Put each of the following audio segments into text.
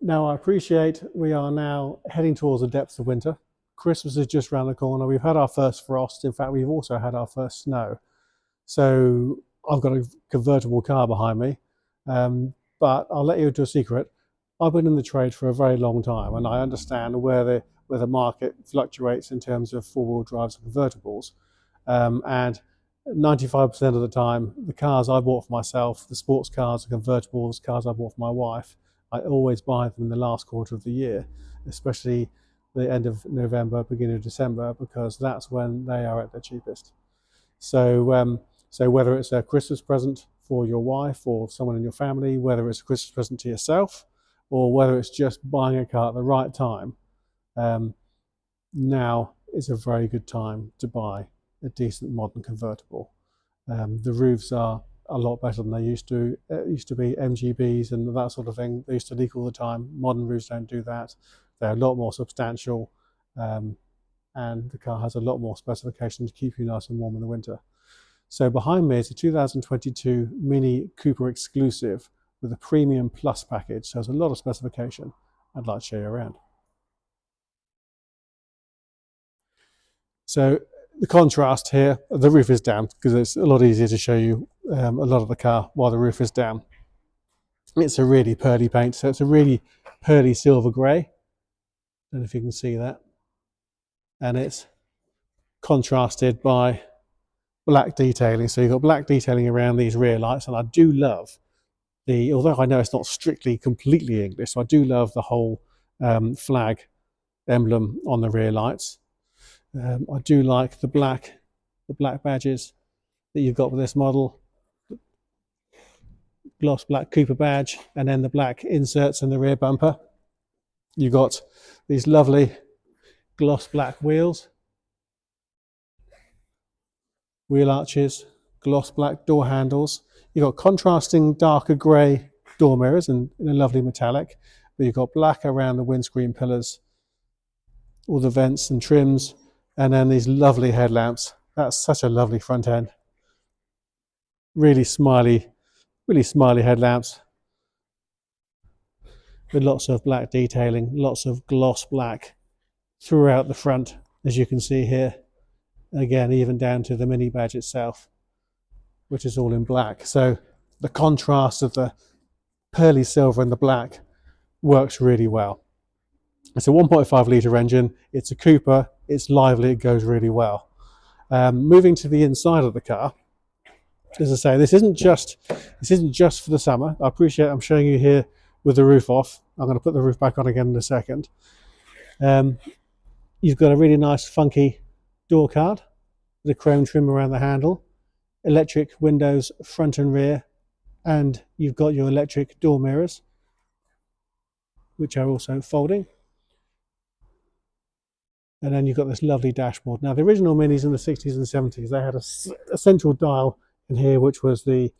Now, I appreciate we are now heading towards the depths of winter. Christmas is just around the corner. We've had our first frost. In fact, we've also had our first snow. So I've got a convertible car behind me. But I'll let you into a secret. I've been in the trade for a very long time, and I understand where the market fluctuates in terms of four-wheel drives and convertibles. And 95% of the time, the cars I bought for myself, the sports cars, the convertibles, cars I bought for my wife, I always buy them in the last quarter of the year, especially the end of November, beginning of December, because that's when they are at their cheapest. So whether it's a Christmas present for your wife or someone in your family, whether it's a Christmas present to yourself, or whether it's just buying a car at the right time, um, now is a very good time to buy a decent modern convertible. The roofs are a lot better than they used to. It used to be MGBs and that sort of thing. They used to leak all the time. Modern roofs don't do that. They're a lot more substantial, um, and the car has a lot more specification to keep you nice and warm in the winter. So behind me is a 2022 Mini Cooper exclusive with a Premium Plus package. So there's a lot of specification. I'd like to show you around. So the contrast here, the roof is down because it's a lot easier to show you a lot of the car while the roof is down. It's a really pearly paint, so it's a really pearly silver grey. Don't know if you can see that. And it's contrasted by black detailing. So you've got black detailing around these rear lights, and I do love although I know it's not strictly completely English, so I do love the whole flag emblem on the rear lights. I do like the black badges that you've got with this model, gloss black Cooper badge, and then the black inserts in the rear bumper. You've got these lovely gloss black wheels, wheel arches, gloss black door handles. You've got contrasting darker grey door mirrors in a lovely metallic, but you've got black around the windscreen pillars, all the vents and trims, and then these lovely headlamps. That's such a lovely front end. Really smiley headlamps with lots of black detailing, lots of gloss black throughout the front, as you can see here. Again, even down to the mini badge itself, which is all in black. So the contrast of the pearly silver and the black works really well. It's a 1.5 litre engine. It's a Cooper. It's lively. It goes really well. Moving to the inside of the car, as I say, this isn't just for the summer. I appreciate I'm showing you here with the roof off. I'm going to put the roof back on again in a second. You've got a really nice funky door card with a chrome trim around the handle, electric windows front and rear, and you've got your electric door mirrors, which are also folding. And then you've got this lovely dashboard. Now, the original Minis in the 60s and 70s, they had a central dial in here, which was the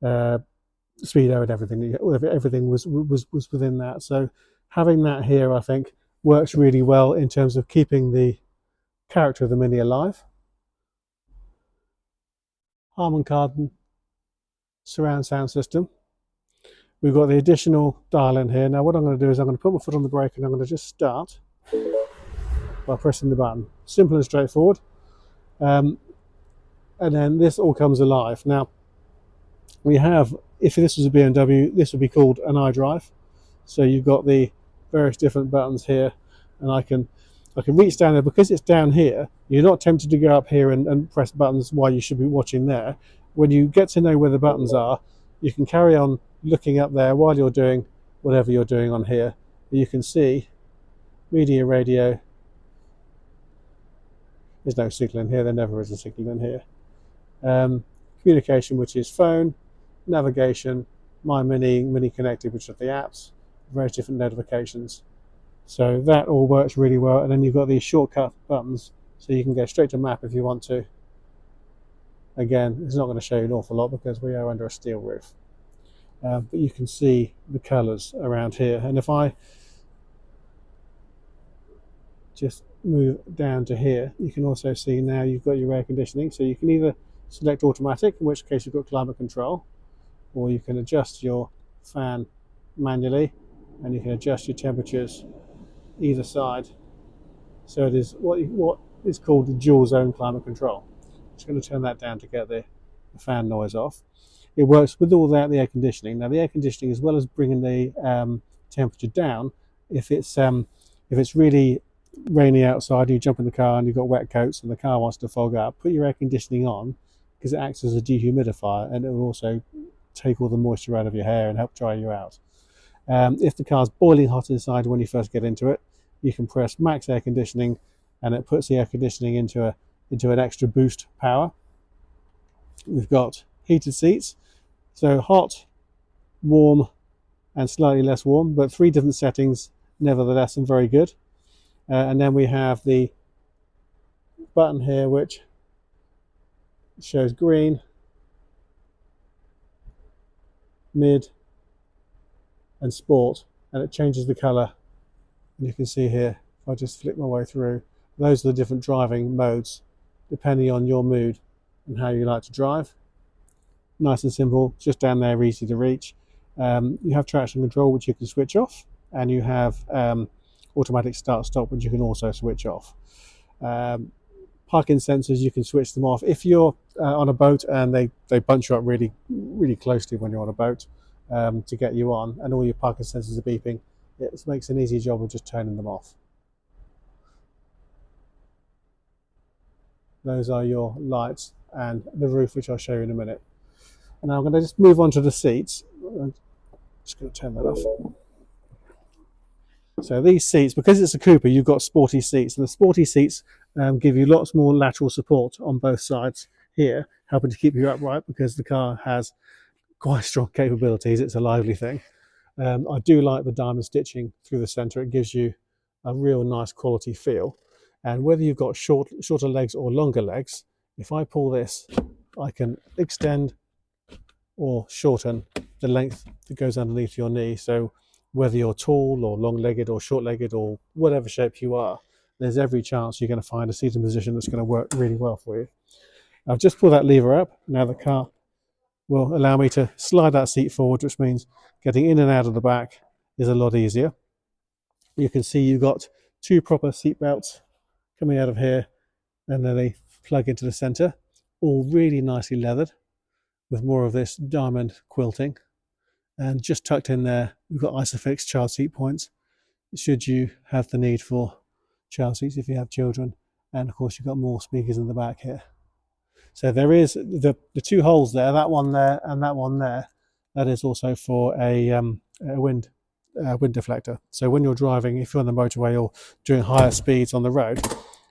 speedo and everything. Everything was within that. So having that here, I think, works really well in terms of keeping the character of the Mini alive. Harman Kardon surround sound system. We've got the additional dial in here. Now what I'm going to do is I'm going to put my foot on the brake and I'm going to just start by pressing the button. Simple and straightforward. And then this all comes alive. Now we have, if this was a BMW, this would be called an iDrive. So you've got the various different buttons here, and I can reach down there. Because it's down here, you're not tempted to go up here and press buttons while you should be watching there. When you get to know where the buttons are, you can carry on looking up there while you're doing whatever you're doing on here. You can see media, radio. There's no signal in here. There never is a signal in here. Communication, which is phone, navigation, My Mini Connected, which are the apps, various different notifications. So that all works really well. And then you've got these shortcut buttons, so you can go straight to map if you want to. Again, it's not going to show you an awful lot because we are under a steel roof. But you can see the colours around here. And if I just move down to here, you can also see now you've got your air conditioning. So you can either select automatic, in which case you've got climate control, or you can adjust your fan manually. and you can adjust your temperatures either side. So it is what is called the dual zone climate control. Just going to turn that down to get the fan noise off. It works with or without the air conditioning. Now the air conditioning, as well as bringing the temperature down, if it's really rainy outside and you jump in the car and you've got wet coats and the car wants to fog up, put your air conditioning on, because it acts as a dehumidifier and it will also take all the moisture out of your hair and help dry you out. If the car's boiling hot inside when you first get into it, you can press max air conditioning and it puts the air conditioning into an extra boost power. We've got heated seats, so hot, warm and slightly less warm, but 3 different settings nevertheless, and very good. And then we have the button here which shows green, mid and sport, and it changes the colour. And you can see here, if I just flick my way through, those are the different driving modes depending on your mood and how you like to drive. Nice and simple, just down there, easy to reach. You have traction control which you can switch off, and you have automatic start stop which you can also switch off. Parking sensors, you can switch them off if you're on a boat and they bunch you up really closely when you're on a boat to get you on, and all your parking sensors are beeping. It makes an easy job of just turning them off. Those are your lights and the roof, which I'll show you in a minute. Now I'm going to just move on to the seats. I'm just going to turn that off. So these seats, because it's a Cooper, you've got sporty seats, and the sporty seats give you lots more lateral support on both sides here, helping to keep you upright because the car has quite strong capabilities. It's a lively thing. I do like the diamond stitching through the centre. It gives you a real nice quality feel. And whether you've got shorter legs or longer legs, if I pull this, I can extend or shorten the length that goes underneath your knee. So whether you're tall or long-legged or short-legged or whatever shape you are, there's every chance you're going to find a seating position that's going to work really well for you. I've just pulled that lever up. Now the car will allow me to slide that seat forward, which means getting in and out of the back is a lot easier. You can see you've got 2 proper seat belts coming out of here, and then they plug into the center, all really nicely leathered with more of this diamond quilting. And just tucked in there, we've got Isofix child seat points should you have the need for child seats if you have children. And of course you've got more speakers in the back here. So there is the 2 holes there, that one there and that one there. That is also for a wind deflector. So when you're driving, if you're on the motorway or doing higher speeds on the road,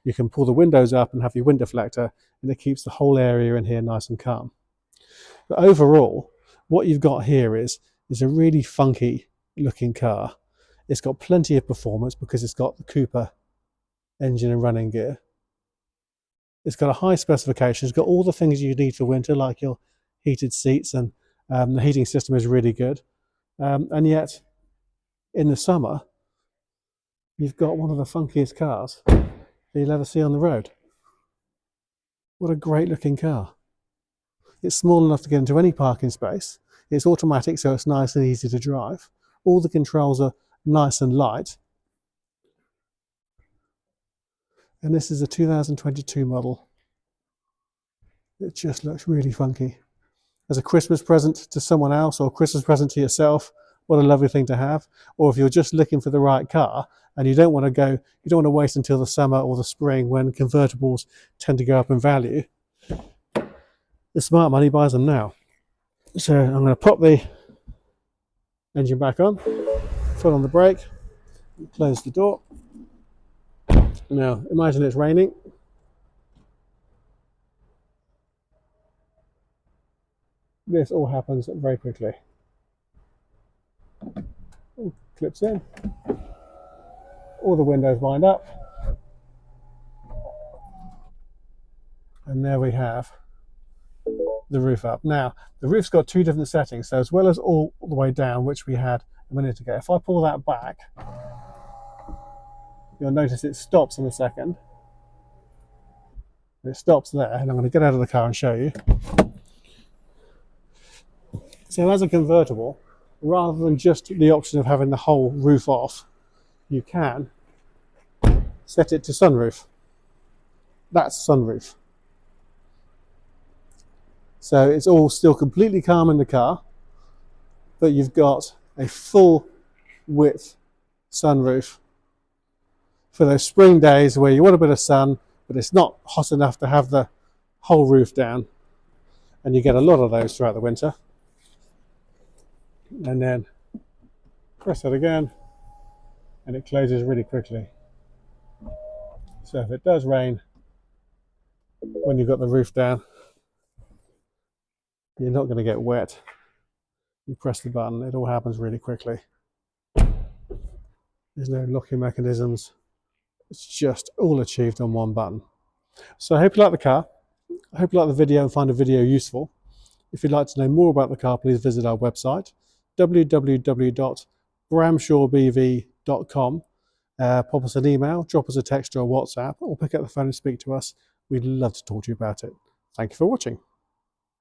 you can pull the windows up and have your wind deflector, and it keeps the whole area in here nice and calm. But overall, what you've got here is a really funky looking car. It's got plenty of performance because it's got the Cooper engine and running gear. It's got a high specification. It's got all the things you need for winter, like your heated seats, and the heating system is really good. And yet, in the summer, you've got one of the funkiest cars that you'll ever see on the road. What a great looking car. It's small enough to get into any parking space. It's automatic, so it's nice and easy to drive. All the controls are nice and light. And this is a 2022 model. It just looks really funky. As a Christmas present to someone else, or a Christmas present to yourself, what a lovely thing to have. Or if you're just looking for the right car and you don't want to wait until the summer or the spring when convertibles tend to go up in value, the smart money buys them now. So I'm going to pop the engine back on, foot on the brake, close the door. Now imagine it's raining. This all happens very quickly. All clips in, all the windows wind up, and there we have the roof up. Now the roof's got 2 different settings, so as well as all the way down, which we had a minute ago, if I pull that back, you'll notice it stops in a second. It stops there, and I'm going to get out of the car and show you. So as a convertible, rather than just the option of having the whole roof off, you can set it to sunroof. That's sunroof. So it's all still completely calm in the car, but you've got a full width sunroof for those spring days where you want a bit of sun, but it's not hot enough to have the whole roof down. And you get a lot of those throughout the winter. And then press it again, and it closes really quickly. So if it does rain when you've got the roof down, you're not going to get wet. You press the button, it all happens really quickly. There's no locking mechanisms. It's just all achieved on one button. So I hope you like the car. I hope you like the video and find the video useful. If you'd like to know more about the car, please visit our website, www.bramshawebv.com. Pop us an email, drop us a text or a WhatsApp, or pick up the phone and speak to us. We'd love to talk to you about it. Thank you for watching.